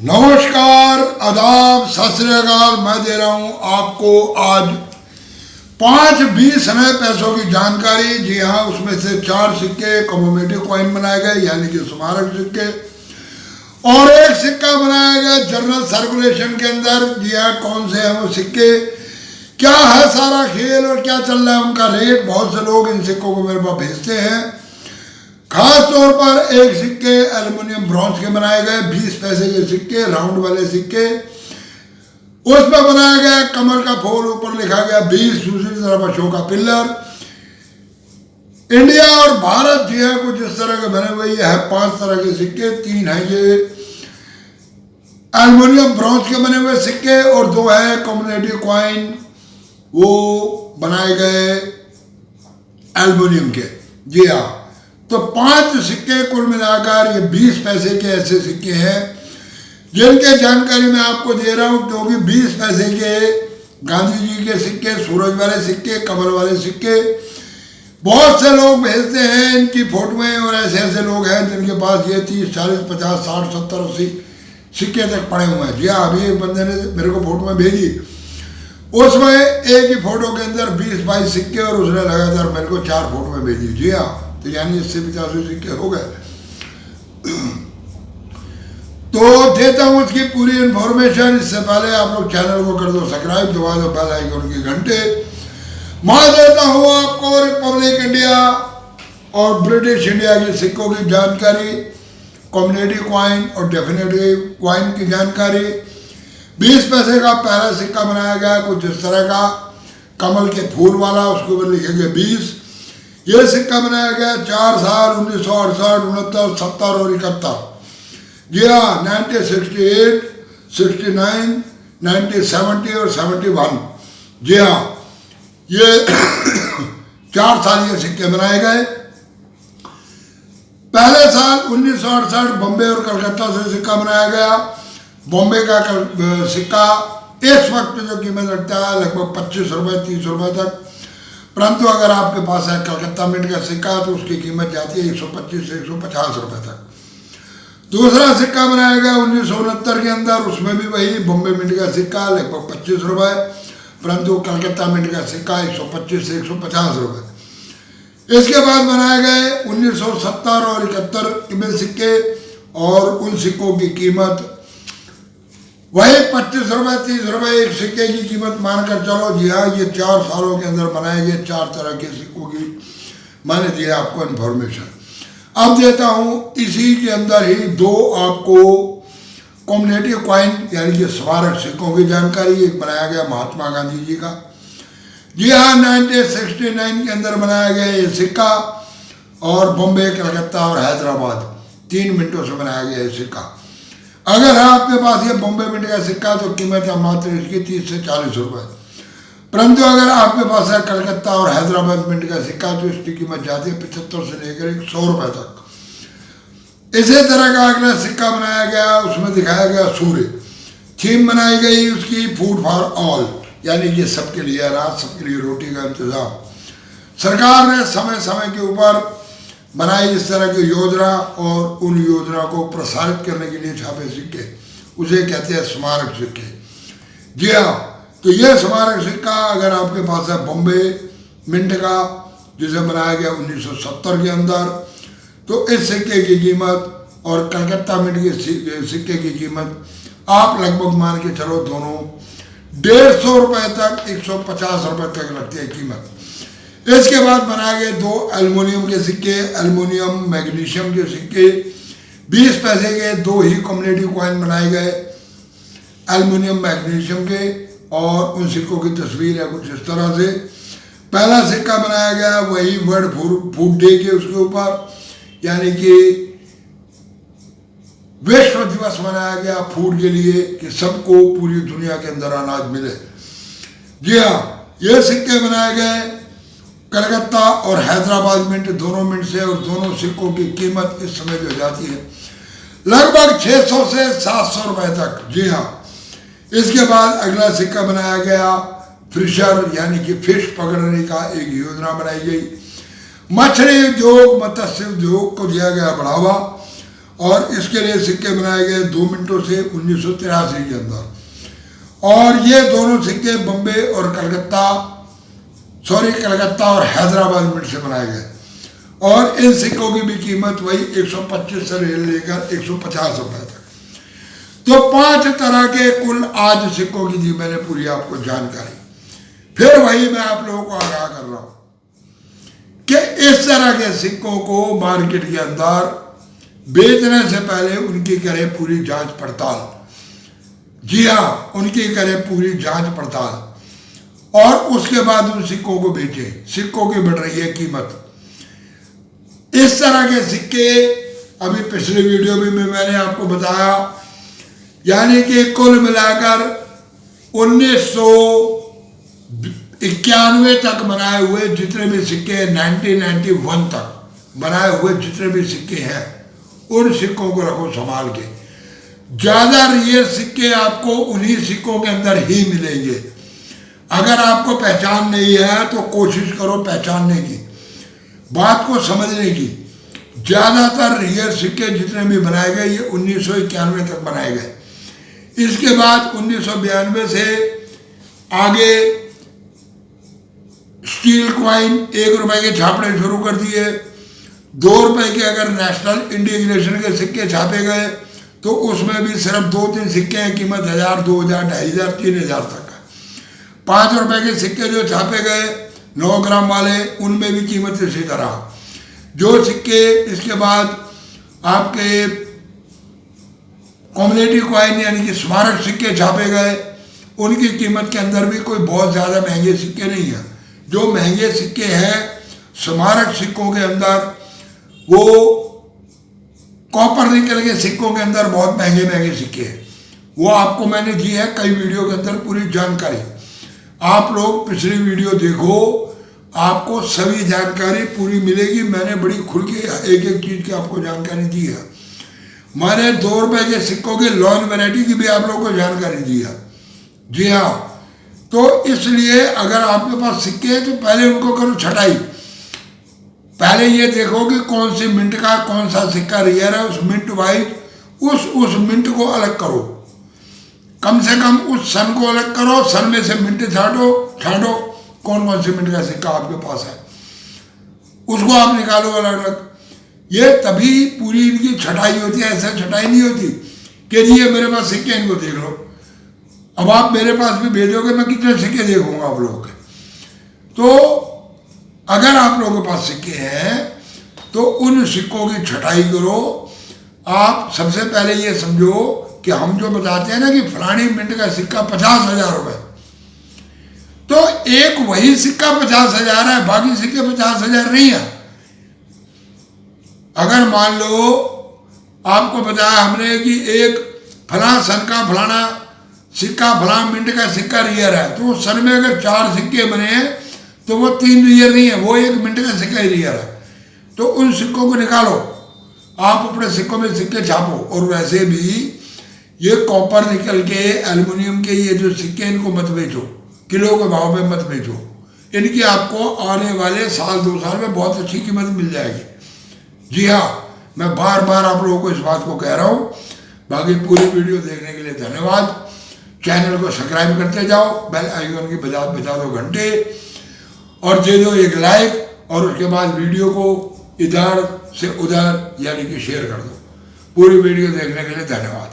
नमस्कार, आदाब, सत श्री अकाल। मैं दे रहा हूं आपको आज 5 20 नए पैसों की जानकारी। जी हाँ, उसमें से 4 सिक्के कमोमेटिव कॉइन बनाए गए यानी कि स्मारक सिक्के, और एक सिक्का बनाया गया जनरल सर्कुलेशन के अंदर। जी हाँ, कौन से हैं वो सिक्के, क्या है सारा खेल और क्या चल रहा है उनका रेट। बहुत से लोग इन सिक्कों को मेरे पास भेजते हैं। खास तौर पर एक सिक्के एल्युमिनियम ब्रॉन्ज के बनाए गए 20 पैसे के सिक्के, राउंड वाले सिक्के। उसमें बनाया गया कमल का फूल, ऊपर लिखा गया 20, दूसरी तरफ अशोक का पिल्लर। इंडिया और भारत जी है कुछ इस तरह के बने हुए। ये है 5 तरह के सिक्के। 3 है ये एल्युमिनियम ब्रॉन्ज के बने हुए सिक्के और 2 है कम्युनिटी कॉइन, वो बनाए गए एल्युमिनियम के। जी हाँ, तो 5 सिक्के कुल मिलाकर ये 20 पैसे के ऐसे सिक्के हैं जिनके जानकारी मैं आपको दे रहा हूं, क्योंकि 20 पैसे के गांधी जी के सिक्के, सूरज वाले सिक्के, कमल वाले सिक्के बहुत से लोग भेजते हैं इनकी फोटोएं। और ऐसे ऐसे लोग हैं जिनके पास ये 30 40 50 60 70 80 सिक्के तक पड़े हुए हैं। जी हाँ, अभी एक बंदे ने मेरे को फोटो भेजी, उसमें एक ही फोटो के अंदर 20 22 सिक्के और उसने लगातार मेरे को 4 फोटोएं भेजी। जी हाँ, तो यानी इससे 85 सिक्के हो गए। तो देता हूं उसकी पूरी इंफॉर्मेशन। इससे पहले आप लोग चैनल को कर दो सब्सक्राइब, दबा दो बेल आइकन की घंटे। मैं देता हूं आपको रिपब्लिक इंडिया और ब्रिटिश इंडिया के सिक्कों की जानकारी, कम्युनिटी कॉइन और डेफिनेटिव कॉइन की जानकारी। 20 पैसे का पहला सिक्का बनाया गया कुछ इस तरह का, कमल के फूल वाला, उसके ऊपर लिखेंगे 20। ये सिक्का बनाया गया 4 साल 1968, 69, 70 और 71। जी हाँ, 1968, 69, 1970 और 71। जी हाँ, ये 4 साल ये सिक्के बनाए गए। पहले साल 1968 बॉम्बे और कलकत्ता से सिक्का बनाया गया। बॉम्बे का सिक्का इस वक्त जो कीमत रखता है लगभग 25 रुपये 30 रुपये तक, परंतु अगर आपके पास है कलकत्ता मिंट का सिक्का तो उसकी कीमत जाती है 125 से 150 रुपये तक। दूसरा सिक्का बनाया गया 1969 के अंदर, उसमें भी वही बॉम्बे मिंट का सिक्का लगभग 25 रुपये, परंतु कलकत्ता मिंट का सिक्का 125 से 150 रुपये। इसके बाद बनाए गए 1970 और 71 में सिक्के, और उन सिक्कों की कीमत वही 25 रुपये 30 रुपये एक सिक्के की कीमत मानकर चलो। जी हाँ, ये 4 सालों के अंदर बनाए गए 4 तरह के सिक्कों की मैंने दिया आपको इन्फॉर्मेशन। अब देता हूँ इसी के अंदर ही 2 आपको कम्युनिटी कॉइन यानी कि स्मारक सिक्कों की जानकारी। एक बनाया गया महात्मा गांधी जी का। जी हाँ, 1969 के अंदर बनाया गया ये सिक्का, और बॉम्बे, कलकत्ता और हैदराबाद 3 मिनटों से बनाया गया ये सिक्का। अगर आपके पास ये बॉम्बे मिंट का सिक्का तो कीमत है मात्र इसकी 30 से 40 रुपये, परंतु अगर आपके पास है कलकत्ता और हैदराबाद मिंट का सिक्का तो इसकी कीमत जाती है 75 से लेकर 100 रुपये तक। इसी तरह का अगला सिक्का बनाया गया, उसमें दिखाया गया सूर्य। थीम बनाई गई उसकी फूड फॉर ऑल, यानी कि सबके लिए अनाज, सबके लिए रोटी का इंतजाम। सरकार ने समय समय के ऊपर बनाई इस तरह की योजना, और उन योजना को प्रसारित करने के लिए छापे सिक्के, उसे कहते हैं स्मारक सिक्के। जी हाँ, तो ये स्मारक सिक्का अगर आपके पास है बॉम्बे मिंट का, जिसे बनाया गया 1970 के अंदर, तो इस सिक्के की कीमत और कलकत्ता मिंट के सिक्के की कीमत आप लगभग मान के चलो दोनों 150 रुपये तक 150 रुपये तक लगती है कीमत। इसके बाद बनाए गए 2 एल्युमिनियम के सिक्के, एल्युमिनियम मैग्नीशियम के सिक्के 20 पैसे के। 2 ही कम्युनिटी कॉइन बनाए गए एल्युमिनियम मैग्नीशियम के, और उन सिक्कों की तस्वीर है कुछ इस तरह से। पहला सिक्का बनाया गया वही वर्ल्ड फूड डे के उसके ऊपर, यानी कि विश्व दिवस मनाया गया फूड के लिए कि सबको पूरी दुनिया के अंदर अनाज मिले। जी हाँ, ये सिक्के बनाए गए कलकत्ता और हैदराबाद मिंट, दोनों मिंट से, और दोनों सिक्कों की कीमत इस समय जो जाती है लगभग 600 से 700 रुपये तक। जी हाँ, इसके बाद अगला सिक्का बनाया गया फिशर यानी कि फिश पकड़ने का एक योजना बनाई गई। मछली उद्योग, मत्स्य उद्योग को दिया गया बढ़ावा, और इसके लिए सिक्के बनाए गए 2 मिनटों से 1983 के अंदर। और ये दोनों सिक्के बम्बे और कलकत्ता और हैदराबाद मिंट से बनाए गए। और इन सिक्कों की भी कीमत वही 125 से लेकर 150 रुपए तक। तो 5 तरह के कुल आज सिक्कों की दी मैंने पूरी आपको जानकारी। फिर वही मैं आप लोगों को आगाह कर रहा हूं कि इस तरह के सिक्कों को मार्केट के अंदर बेचने से पहले उनकी करें पूरी जांच पड़ताल। जी हाँ, उनकी करें पूरी जांच पड़ताल और उसके बाद उन सिक्कों को बेचें। सिक्कों की बढ़ रही है कीमत। इस तरह के सिक्के अभी पिछले वीडियो में मैंने आपको बताया, यानी कि कुल मिलाकर 1991 तक बनाए हुए जितने भी सिक्के, 1991 तक बनाए हुए जितने भी सिक्के हैं, उन सिक्कों को रखो संभाल के। ज्यादा रियल सिक्के आपको उन्हीं सिक्कों के अंदर ही मिलेंगे। अगर आपको पहचान नहीं है तो कोशिश करो पहचानने की, बात को समझने की। ज्यादातर रियल सिक्के जितने भी बनाए गए ये 1991 तक बनाए गए। इसके बाद 1992 से आगे स्टील कॉइन 1 रुपए के छापने शुरू कर दिए। 2 रुपए के अगर नेशनल इंडिग्रेशन के सिक्के छापे गए तो उसमें भी सिर्फ 2-3 सिक्के हैं, कीमत 1000, 2000, 2500, 3000 तक है। 5 रुपए के सिक्के जो छापे गए 9 ग्राम वाले, उनमें भी कीमत इसी तरह। जो सिक्के इसके बाद आपके कम्युनिटी कॉइन यानी कि स्मारक सिक्के छापे गए, उनकी कीमत के अंदर भी कोई बहुत ज़्यादा महंगे सिक्के नहीं हैं। जो महंगे सिक्के हैं स्मारक सिक्कों के अंदर, वो कॉपर निकल के सिक्कों के अंदर बहुत महंगे महंगे सिक्के हैं। वो आपको मैंने दी है कई वीडियो के अंदर पूरी जानकारी। आप लोग पिछली वीडियो देखो, आपको सभी जानकारी पूरी मिलेगी। मैंने बड़ी खुल के एक एक चीज़ की आपको जानकारी दी है। मैंने 2 रुपए के सिक्कों के लॉन वैरायटी की भी आप लोगों को जानकारी दी है। जी हाँ, तो इसलिए अगर आपके पास सिक्के हैं तो पहले उनको करो छटाई। पहले ये देखो कि कौन सी मिंट का कौन सा सिक्का रियल है, उस मिंट वाइज उस मिंट को अलग करो। कम से कम उस सन को अलग करो, सन में से मिंट छांटो कौन कौन सी मिंट का सिक्का आपके पास है, उसको आप निकालो अलग अलग। ये तभी पूरी इनकी छटाई होती है। ऐसा छटाई नहीं होती कि जी ये मेरे पास सिक्के, इनको देख लो। अब आप मेरे पास भी भेजोगे, मैं कितने सिक्के देखूंगा आप लोगों के। तो अगर आप लोगों के पास सिक्के हैं तो उन सिक्कों की छटाई करो। आप सबसे पहले ये समझो कि हम जो बताते हैं ना कि फलानी मिंट का सिक्का 50,000 रुपए, तो एक वही सिक्का 50,000 है, बाकी सिक्के 50,000 नहीं है। अगर मान लो आपको बताया हमने कि एक फला सन का फलाना सिक्का, फला मिंट का सिक्का रियल है, तो उस सन में अगर 4 सिक्के बने हैं तो वो 3 रियल नहीं है, वो 1 मिंट का सिक्का ही रियल है। तो उन सिक्कों को निकालो, आप अपने सिक्कों में सिक्के छापो। और वैसे भी ये कॉपर निकल के, एल्युमिनियम के ये जो सिक्के, इनको मत बेचो, किलो के भाव में मत बेचो। इनकी आपको आने वाले साल 2 साल में बहुत अच्छी कीमत मिल जाएगी। जी हाँ, मैं बार बार आप लोगों को इस बात को कह रहा हूँ। बाकी पूरी वीडियो देखने के लिए धन्यवाद। चैनल को सब्सक्राइब करते जाओ, बेल आइकन की बजा दो घंटे, और दे दो एक लाइक, और उसके बाद वीडियो को इधर से उधर यानी कि शेयर कर दो। पूरी वीडियो देखने के लिए धन्यवाद।